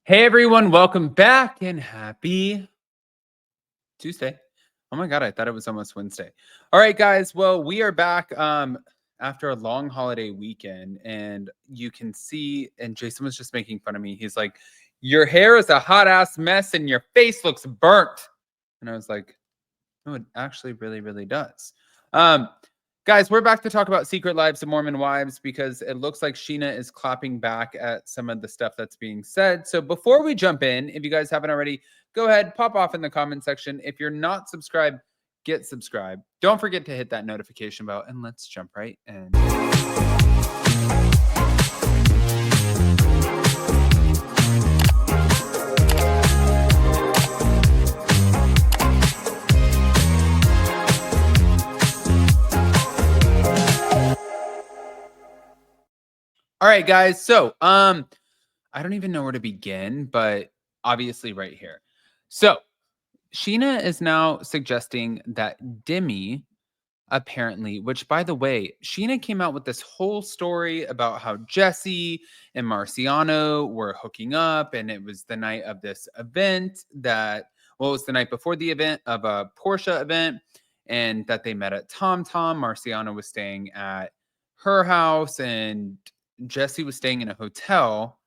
Hey everyone, welcome back and happy Tuesday. Oh my God, I thought it was almost Wednesday. All right, guys. Well, we are back after a long holiday weekend, and you can see, and Jason was just making fun of me. He's like, your hair is a hot ass mess and your face looks burnt. And I was like, no, it actually really, really does. Guys, we're back to talk about Secret Lives of Mormon Wives because it looks like Scheana is clapping back at some of the stuff that's being said. So before we jump in, if you guys haven't already, go ahead, pop off in the comment section. If you're not subscribed, get subscribed. Don't forget to hit that notification bell, and let's jump right in. All right, guys. So, I don't even know where to begin, but obviously right here. So, Scheana is now suggesting that Demi apparently, which by the way, Scheana came out with this whole story about how Jesse and Marciano were hooking up, and it was the night of this event it was the night before the event of a Porsche event, and that they met at Tom Tom. Marciano was staying at her house, and Jesse was staying in a hotel.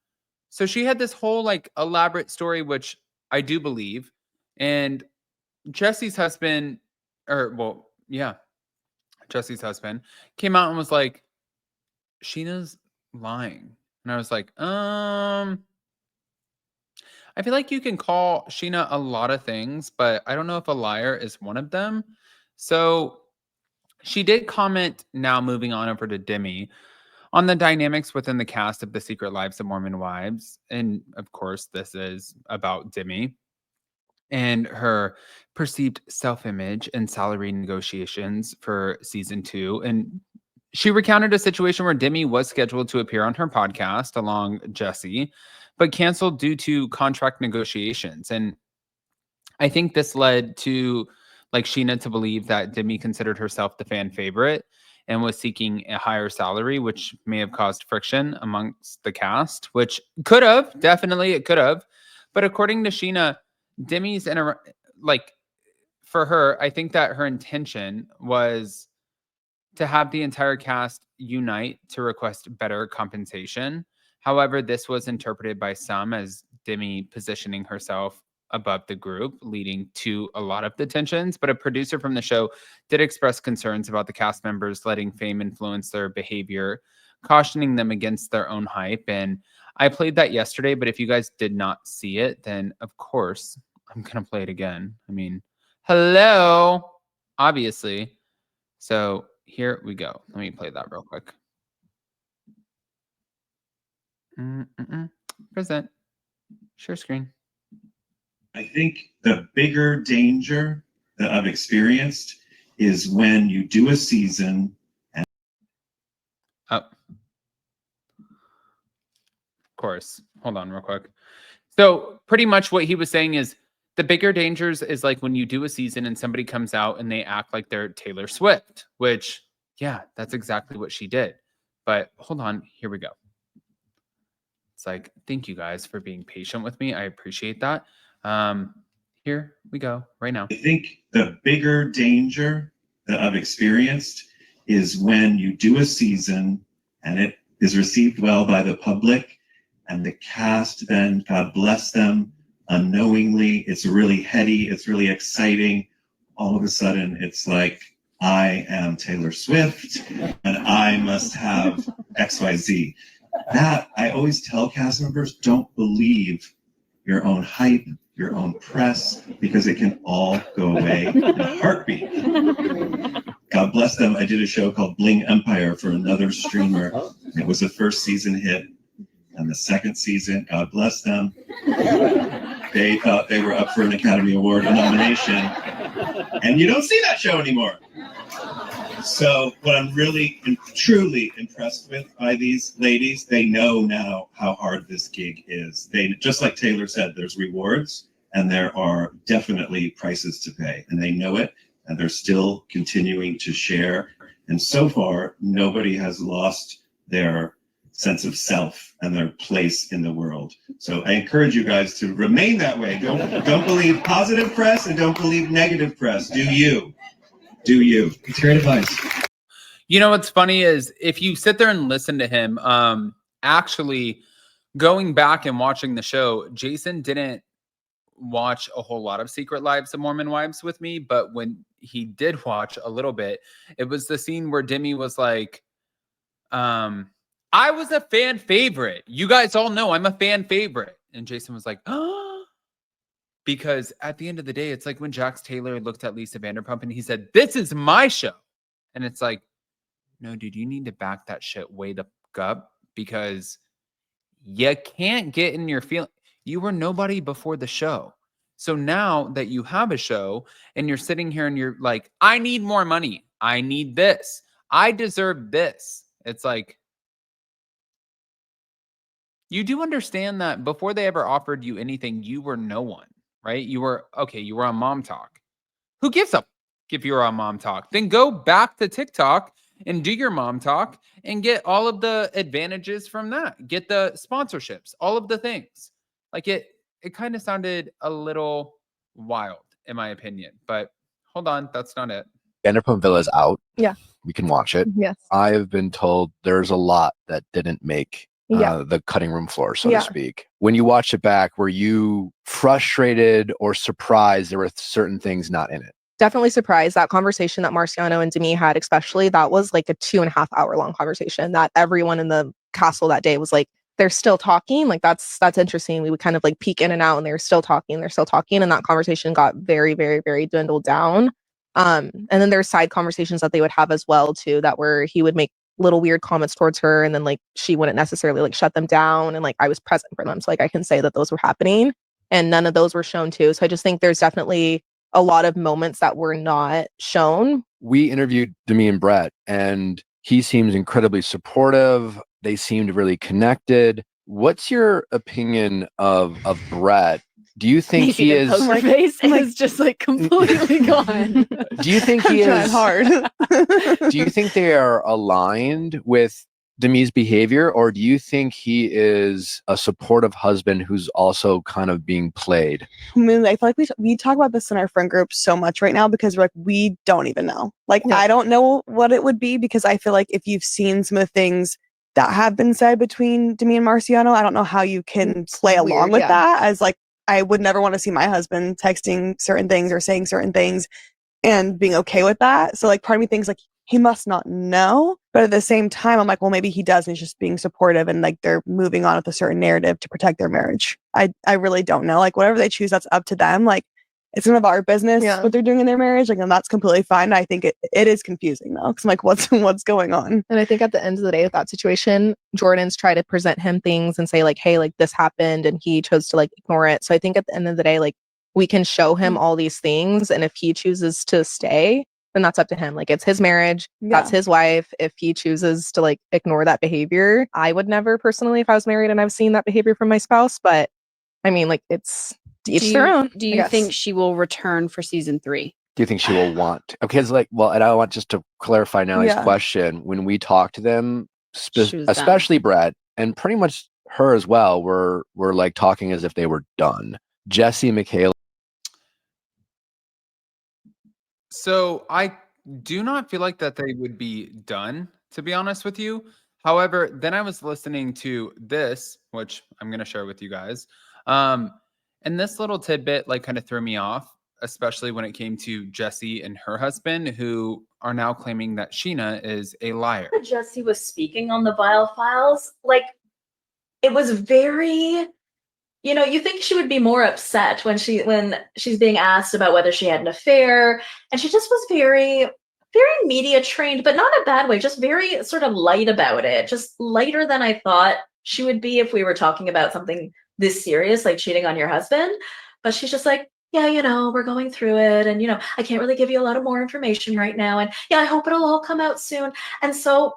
So she had this whole like elaborate story, which I do believe. And Jesse's husband, Jesse's husband came out and was like, Sheena's lying. And I was like, I feel like you can call Scheana a lot of things, but I don't know if a liar is one of them. So she did comment, now moving on over to Demi, on the dynamics within the cast of The Secret Lives of Mormon Wives. And of course, this is about Demi and her perceived self-image and salary negotiations for season 2. And she recounted a situation where Demi was scheduled to appear on her podcast along Jesse, but canceled due to contract negotiations. And I think this led to like Scheana to believe that Demi considered herself the fan favorite and was seeking a higher salary, which may have caused friction amongst the cast, which could have, definitely it could have. But according to Scheana, Demi's for her, I think that her intention was to have the entire cast unite to request better compensation. However, this was interpreted by some as Demi positioning herself above the group, leading to a lot of the tensions. But a producer from the show did express concerns about the cast members letting fame influence their behavior, cautioning them against their own hype. And I played that yesterday, but if you guys did not see it, then of course I'm going to play it again. I mean, hello, obviously. So here we go. Let me play that real quick. Present. Share screen. I think the bigger danger that I've experienced is when you do a season and of course. Hold on real quick. So pretty much what he was saying is the bigger dangers is like when you do a season and somebody comes out and they act like they're Taylor Swift, which, yeah, that's exactly what she did. But hold on, here we go. It's like, thank you guys for being patient with me. I appreciate that. Here we go right now. I think the bigger danger that I've experienced is when you do a season and it is received well by the public and the cast then, God bless them, unknowingly, it's really heady, it's really exciting. All of a sudden, it's like, I am Taylor Swift and I must have XYZ. That, I always tell cast members, don't believe your own hype, your own press, because it can all go away in a heartbeat. God bless them. I did a show called Bling Empire for another streamer. It was a first season hit. And the second season, God bless them, they thought they were up for an Academy Award nomination. And you don't see that show anymore. So what I'm really and truly impressed with by these ladies, they know now how hard this gig is. They, just like Taylor said, there's rewards and there are definitely prices to pay, and they know it, and they're still continuing to share. And so far, nobody has lost their sense of self and their place in the world. So I encourage you guys to remain that way. Don't believe positive press and don't believe negative press. Do you? Do you? It's great advice. You know what's funny is if you sit there and listen to him, actually going back and watching the show, Jason didn't watch a whole lot of Secret Lives of Mormon Wives with me, but when he did watch a little bit, it was the scene where Demi was like, I was a fan favorite. You guys all know I'm a fan favorite. And Jason was like, oh, because at the end of the day, it's like when Jax Taylor looked at Lisa Vanderpump and he said, this is my show. And it's like, no, dude, you need to back that shit way the fuck up because you can't get in your feeling. You were nobody before the show. So now that you have a show and you're sitting here and you're like, I need more money. I need this. I deserve this. It's like, you do understand that before they ever offered you anything, you were no one, right? You were, okay, you were on Mom Talk. Who gives up if you were on Mom Talk? Then go back to TikTok and do your Mom Talk and get all of the advantages from that. Get the sponsorships, all of the things. Like it kind of sounded a little wild in my opinion, but hold on, that's not it. Vanderpump Villa's out. Yeah. We can watch it. Yes. I have been told there's a lot that didn't make the cutting room floor, so to speak. When you watch it back, were you frustrated or surprised there were certain things not in it? Definitely surprised. That conversation that Marciano and Demi had, especially, that was like a 2.5 hour long conversation that everyone in the castle that day was like, they're still talking. Like that's interesting. We would kind of like peek in and out and they're still talking. And that conversation got very, very, very dwindled down. And then there's side conversations that they would have as well too, that where he would make little weird comments towards her and then like she wouldn't necessarily like shut them down, and like I was present for them, so like I can say that those were happening and none of those were shown too. So I just think there's definitely a lot of moments that were not shown. We interviewed Demi and Brett and he seems incredibly supportive. They seemed really connected. What's your opinion of Brett? Do you think he is poker face is just like completely gone? Do you think he is hard? Do you think they are aligned with Demi's behavior, or do you think he is a supportive husband who's also kind of being played? I mean, I feel like we talk about this in our friend group so much right now because we're like, we don't even know. Like, I don't know what it would be because I feel like if you've seen some of the things that have been said between Demi and Marciano, I don't know how you can play along with that, as like, I would never want to see my husband texting certain things or saying certain things and being okay with that. So like part of me thinks like he must not know, but at the same time I'm like, well, maybe he does and he's just being supportive and like they're moving on with a certain narrative to protect their marriage. I really don't know. Like whatever they choose, that's up to them. Like it's none of our business what they're doing in their marriage. Like, and that's completely fine. I think it is confusing though, because I'm like, what's going on? And I think at the end of the day with that situation, Jordan's try to present him things and say like, hey, like this happened, and he chose to like ignore it. So I think at the end of the day, like we can show him all these things, and if he chooses to stay, then that's up to him. Like it's his marriage, that's his wife. If he chooses to like ignore that behavior, I would never personally, if I was married and I've seen that behavior from my spouse, but I mean, like it's each their own. Do you think she will return for season 3? Do you think she will want? Okay, it's like, well, and I want just to clarify Nellie's question. When we talk to them, especially Brett and pretty much her as well, we're like talking as if they were done. Jesse, Michaela. So I do not feel like that they would be done, to be honest with you. However, then I was listening to this, which I'm going to share with you guys. And this little tidbit like kind of threw me off, especially when it came to Jesse and her husband, who are now claiming that Scheana is a liar. Jesse was speaking on the Vile Files, like it was very, you know, you think she would be more upset when she's being asked about whether she had an affair, and she just was very, very media trained, but not in a bad way, just very sort of light about it, just lighter than I thought she would be if we were talking about something this serious, like cheating on your husband. But she's just like, yeah, you know, we're going through it, and you know, I can't really give you a lot of more information right now, and yeah, I hope it'll all come out soon. And so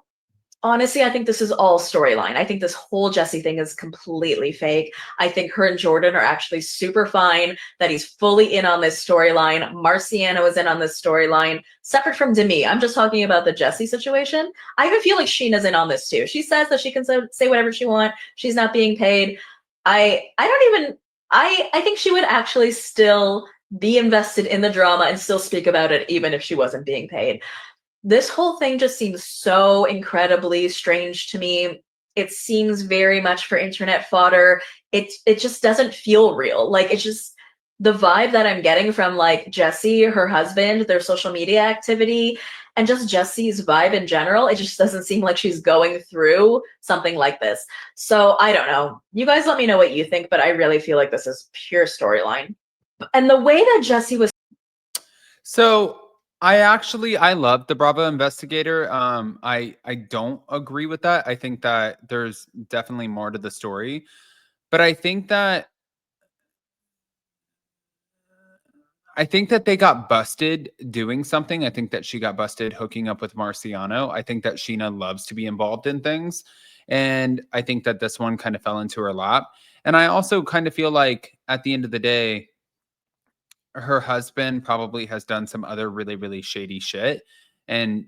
Honestly, I think this is all storyline. I think this whole Jesse thing is completely fake. I think her and Jordan are actually super fine, that he's fully in on this storyline. Marciano is in on this storyline, separate from Demi. I'm just talking about the Jesse situation. I even feel like Scheana's in on this too. She says that she can say whatever she wants. She's not being paid. I think she would actually still be invested in the drama and still speak about it even if she wasn't being paid. This whole thing just seems so incredibly strange to me. It seems very much for internet fodder. It just doesn't feel real. Like, it's just the vibe that I'm getting from like Jesse, her husband, their social media activity, and just Jesse's vibe in general. It just doesn't seem like she's going through something like this. So I don't know. You guys let me know what you think, but I really feel like this is pure storyline. And the way that Jesse was. So I love the Bravo investigator. I don't agree with that. I think that there's definitely more to the story, but I think that they got busted doing something. I think that she got busted hooking up with Marciano. I think that Scheana loves to be involved in things, and I think that this one kind of fell into her lap. And I also kind of feel like at the end of the day, her husband probably has done some other really, really shady shit. And,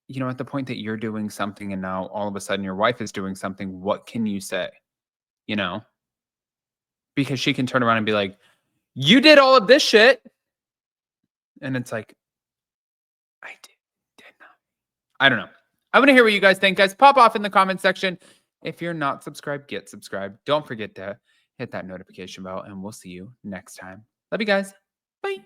you know, at the point that you're doing something and now all of a sudden your wife is doing something, what can you say? You know? Because she can turn around and be like, you did all of this shit. And it's like, I did not. I don't know. I want to hear what you guys think, guys. Pop off in the comment section. If you're not subscribed, get subscribed. Don't forget to hit that notification bell, and we'll see you next time. Love you guys. Bye.